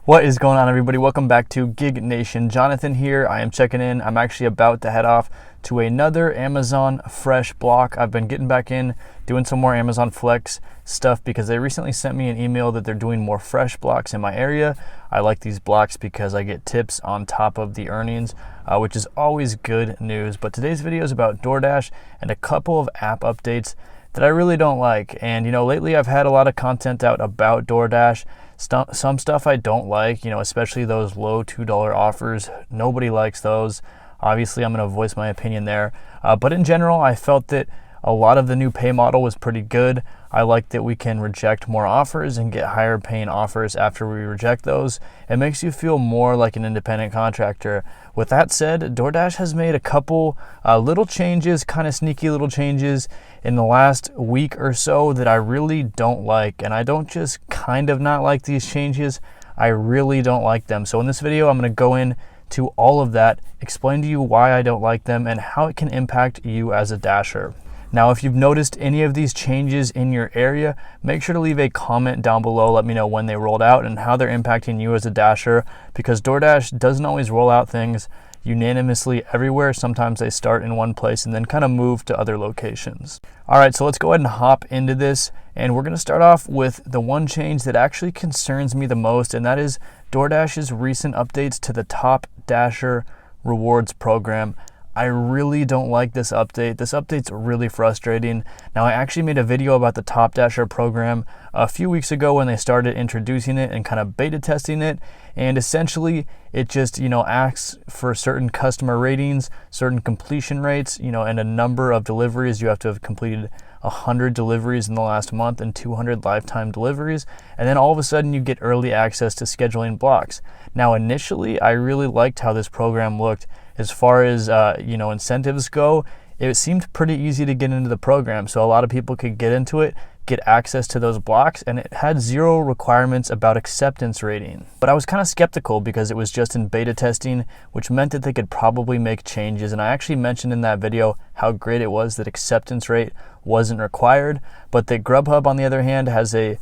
What is going on, everybody? Welcome back to Gig Nation. Jonathan here. I am checking in. I'm actually about to head off to another Amazon Fresh block. I've been getting back in, doing some more Amazon Flex stuff because they recently sent me an email that they're doing more Fresh blocks in my area. I like these blocks because I get tips on top of the earnings, which is always good news. But today's video is about DoorDash and a couple of app updates that I really don't like. And lately I've had a lot of content out about DoorDash. Some stuff I don't like, especially those low $2 offers. Nobody likes those. Obviously, I'm going to voice my opinion there. But in general, I felt that a lot of the new pay model was pretty good. I like that we can reject more offers and get higher paying offers after we reject those. It makes you feel more like an independent contractor. With that said, DoorDash has made a couple little changes, kind of sneaky little changes in the last week or so that I really don't like. And I don't just kind of not like these changes, I really don't like them. So in this video, I'm going to go into all of that, explain to you why I don't like them and how it can impact you as a Dasher. Now, if you've noticed any of these changes in your area, make sure to leave a comment down below. Let me know when they rolled out and how they're impacting you as a Dasher, because DoorDash doesn't always roll out things unanimously everywhere. Sometimes they start in one place and then kind of move to other locations. All right, so let's go ahead and hop into this. And we're going to start off with the one change that actually concerns me the most, and that is DoorDash's recent updates to the Top Dasher Rewards program. I really don't like this update. This update's really frustrating. Now, I actually made a video about the Top Dasher program a few weeks ago when they started introducing it and kind of beta testing it. And essentially, it just, asks for certain customer ratings, certain completion rates, and a number of deliveries. You have to have completed 100 deliveries in the last month and 200 lifetime deliveries. And then all of a sudden you get early access to scheduling blocks. Now, initially, I really liked how this program looked. As far as, incentives go, it seemed pretty easy to get into the program. So a lot of people could get into it, get access to those blocks, and it had zero requirements about acceptance rating. But I was kind of skeptical because it was just in beta testing, which meant that they could probably make changes. And I actually mentioned in that video how great it was that acceptance rate wasn't required, but that Grubhub, on the other hand, has a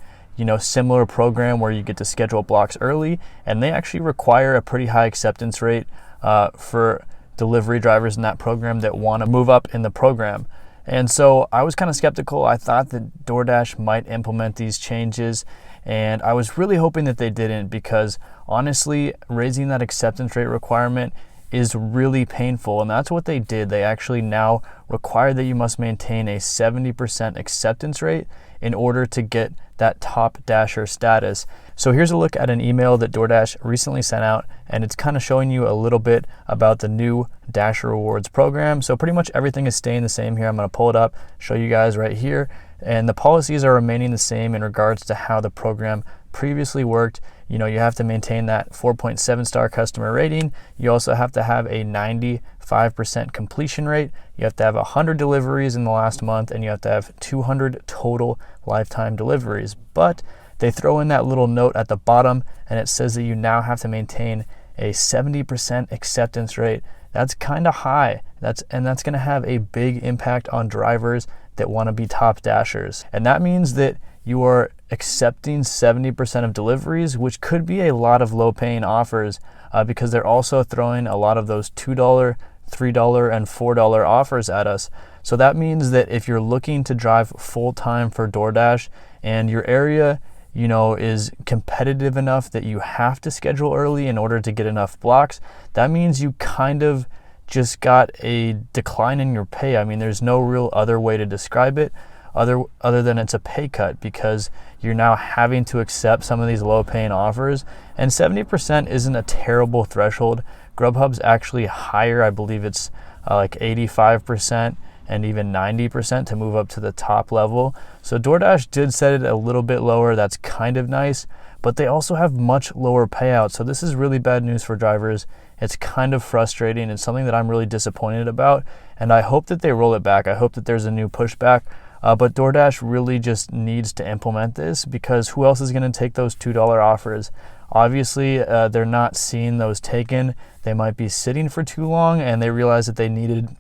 similar program where you get to schedule blocks early, and they actually require a pretty high acceptance rate for delivery drivers in that program that want to move up in the program. And so I was kind of skeptical. I thought that DoorDash might implement these changes, and I was really hoping that they didn't, because honestly, raising that acceptance rate requirement is really painful. And that's what they did. They actually now require that you must maintain a 70% acceptance rate in order to get that Top Dasher status. So here's a look at an email that DoorDash recently sent out, and it's kind of showing you a little bit about the new Dasher Rewards program. So pretty much everything is staying the same here. I'm going to pull it up, show you guys right here. And the policies are remaining the same in regards to how the program previously worked. You have to maintain that 4.7 star customer rating. You also have to have a 95% completion rate. You have to have 100 deliveries in the last month, and you have to have 200 total lifetime deliveries. But they throw in that little note at the bottom, and it says that you now have to maintain a 70% acceptance rate. That's kind of high. That's going to have a big impact on drivers that want to be top dashers. And that means that you are accepting 70% of deliveries, which could be a lot of low-paying offers, because they're also throwing a lot of those $2, $3, and $4 offers at us. So that means that if you're looking to drive full-time for DoorDash and your area, is competitive enough that you have to schedule early in order to get enough blocks, that means you kind of just got a decline in your pay. I mean, there's no real other way to describe it other than it's a pay cut, because you're now having to accept some of these low paying offers. And 70% isn't a terrible threshold. Grubhub's actually higher. I believe it's like 85% and even 90% to move up to the top level. So DoorDash did set it a little bit lower. That's kind of nice, but they also have much lower payouts. So this is really bad news for drivers. It's kind of frustrating. It's something that I'm really disappointed about, and I hope that they roll it back. I hope that there's a new pushback. But DoorDash really just needs to implement this, because who else is going to take those $2 offers? Obviously, they're not seeing those taken. They might be sitting for too long, and they realize that they needed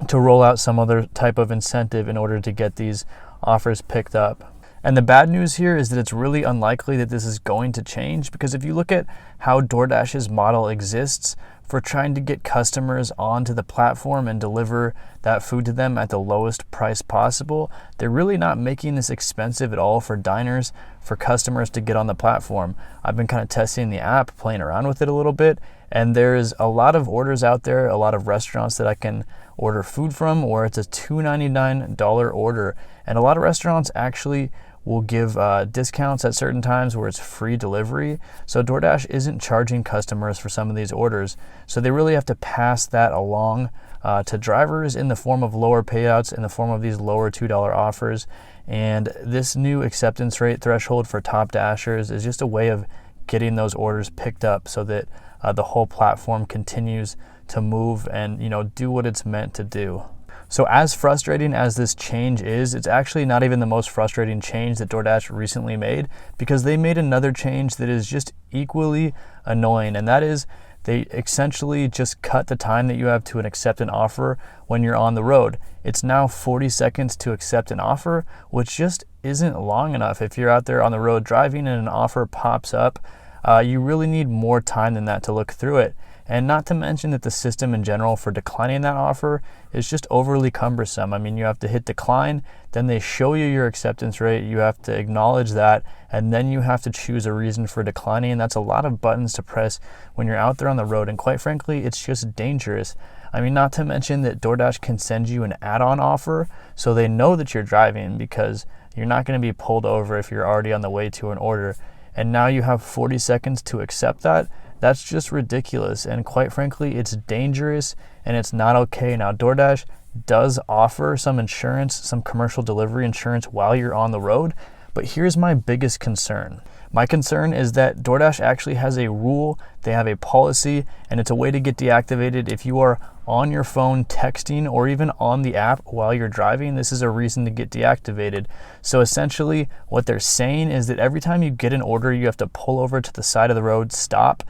to roll out some other type of incentive in order to get these offers picked up. And the bad news here is that it's really unlikely that this is going to change, because if you look at how DoorDash's model exists for trying to get customers onto the platform and deliver that food to them at the lowest price possible, they're really not making this expensive at all for diners, for customers to get on the platform. I've been kind of testing the app, playing around with it a little bit, and there's a lot of orders out there, a lot of restaurants that I can order food from where it's a $2.99 order. And a lot of restaurants actually will give discounts at certain times where it's free delivery. So DoorDash isn't charging customers for some of these orders. So they really have to pass that along to drivers in the form of lower payouts, in the form of these lower $2 offers. And this new acceptance rate threshold for top dashers is just a way of getting those orders picked up so that the whole platform continues to move and, do what it's meant to do. So as frustrating as this change is, it's actually not even the most frustrating change that DoorDash recently made, because they made another change that is just equally annoying, and that is they essentially just cut the time that you have to accept an offer when you're on the road. It's now 40 seconds to accept an offer, which just isn't long enough. If you're out there on the road driving and an offer pops up, you really need more time than that to look through it. And not to mention that the system in general for declining that offer is just overly cumbersome. I mean, you have to hit decline, then they show you your acceptance rate, you have to acknowledge that, and then you have to choose a reason for declining. And that's a lot of buttons to press when you're out there on the road. And quite frankly, it's just dangerous. I mean, not to mention that DoorDash can send you an add-on offer so they know that you're driving, because you're not going to be pulled over if you're already on the way to an order. And now you have 40 seconds to accept that. That's just ridiculous, and quite frankly, it's dangerous and it's not okay. Now, DoorDash does offer some insurance, some commercial delivery insurance while you're on the road, but here's my biggest concern. My concern is that DoorDash actually has a rule, they have a policy, and it's a way to get deactivated if you are on your phone texting or even on the app while you're driving. This is a reason to get deactivated. So essentially what they're saying is that every time you get an order, you have to pull over to the side of the road, stop,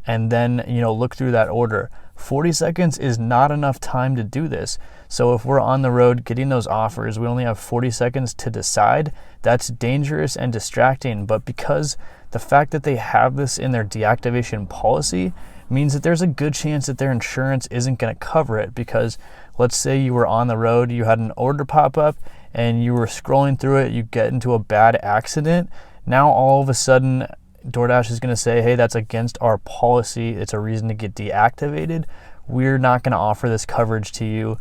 and then look through that order. 40 seconds is not enough time to do this. So if we're on the road getting those offers, we only have 40 seconds to decide. That's dangerous and distracting. But because the fact that they have this in their deactivation policy means that there's a good chance that their insurance isn't going to cover it, because let's say you were on the road, you had an order pop up and you were scrolling through it, you get into a bad accident. Now all of a sudden DoorDash is going to say, hey, that's against our policy. It's a reason to get deactivated. We're not going to offer this coverage to you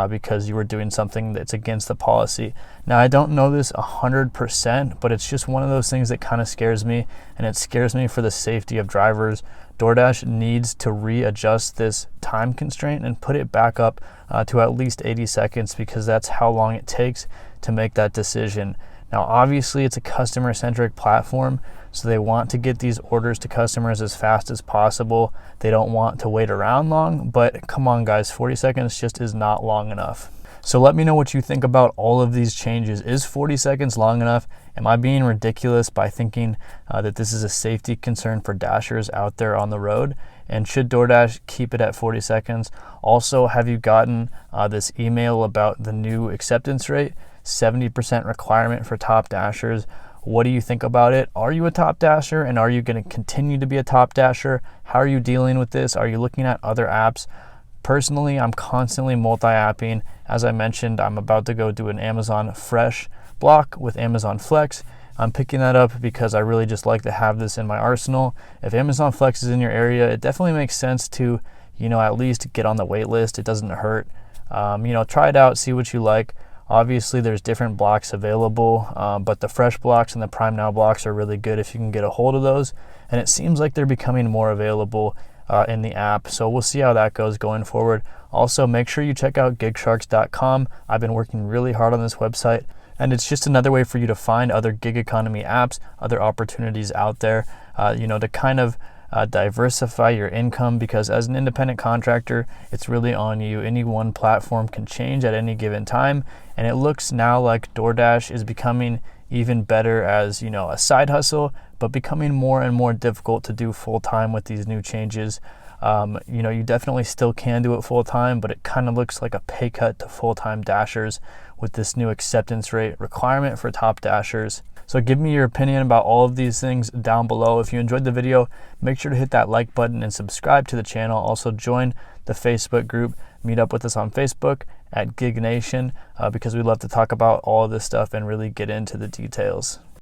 because you were doing something that's against the policy. Now, I don't know this 100%, but it's just one of those things that kind of scares me, and it scares me for the safety of drivers. DoorDash needs to readjust this time constraint and put it back up to at least 80 seconds, because that's how long it takes to make that decision. Now, obviously, it's a customer-centric platform, so they want to get these orders to customers as fast as possible. They don't want to wait around long, but come on, guys, 40 seconds just is not long enough. So let me know what you think about all of these changes. Is 40 seconds long enough? Am I being ridiculous by thinking that this is a safety concern for dashers out there on the road? And should DoorDash keep it at 40 seconds? Also, have you gotten this email about the new acceptance rate? 70% requirement for top dashers. What do you think about it? Are you a top dasher, and are you going to continue to be a top dasher? How are you dealing with this? Are you looking at other apps? Personally, I'm constantly multi-apping. As I mentioned, I'm about to go do an Amazon Fresh block with Amazon Flex. I'm picking that up because I really just like to have this in my arsenal. If Amazon Flex is in your area, it definitely makes sense to, at least get on the wait list. It doesn't hurt. Try it out, see what you like. Obviously, there's different blocks available, but the Fresh blocks and the Prime Now blocks are really good if you can get a hold of those. And it seems like they're becoming more available in the app. So we'll see how that goes going forward. Also, make sure you check out gigsharks.com. I've been working really hard on this website, and it's just another way for you to find other gig economy apps, other opportunities out there, to kind of diversify your income, because as an independent contractor, it's really on you. Any one platform can change at any given time, and it looks now like DoorDash is becoming even better as a side hustle, but becoming more and more difficult to do full-time with these new changes. You know, you definitely still can do it full-time, but it kind of looks like a pay cut to full-time dashers with this new acceptance rate requirement for top dashers. So give me your opinion about all of these things down below. If you enjoyed the video, make sure to hit that like button and subscribe to the channel. Also join the Facebook group. Meet up with us on Facebook at Gig Nation because we love to talk about all of this stuff and really get into the details.